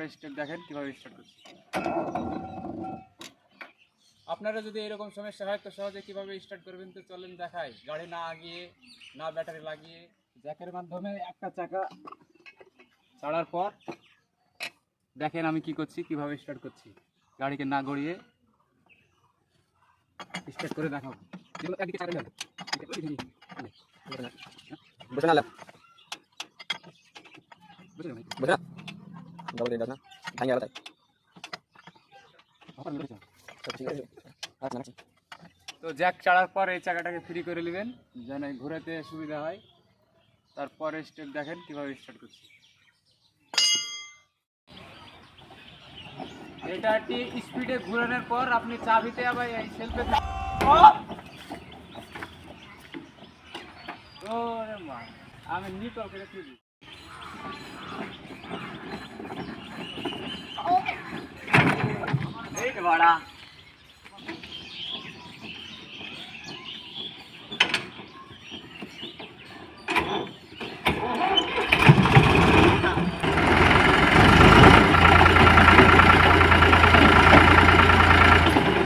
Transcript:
পরের স্টেপ দেখেন কিভাবে স্টার্ট করছি। আপনারা যদি এরকম সমস্যা হয় তো সহজে কিভাবে স্টার্ট করবেন তো চলেন দেখাই। গাড়ি না আগিয়ে না ব্যাটারি লাগিয়ে জ্যাকের মাধ্যমে একটা চাকা ছাড়ার পর দেখেন আমি কি করছি, কিভাবে স্টার্ট করছি। গাড়িকে না গড়িয়ে স্টার্ট করে দেখাবো। বসে না বসে না ডবল দিন না ভাঙে গেল তাই তো জ্যাক চাড়ার পর এই চাকাটাকে ফ্রি করে নেবেন যেন ঘোরাতে সুবিধা হয়। তারপরে স্টেপ দেখেন কিভাবে স্টার্ট করছি। এটা একটি স্পিডে ঘোরানোর পর আপনি চাবিতে আবার এই সেলফে ওরে মা আমি নিটল করে তুলি এই বাড়া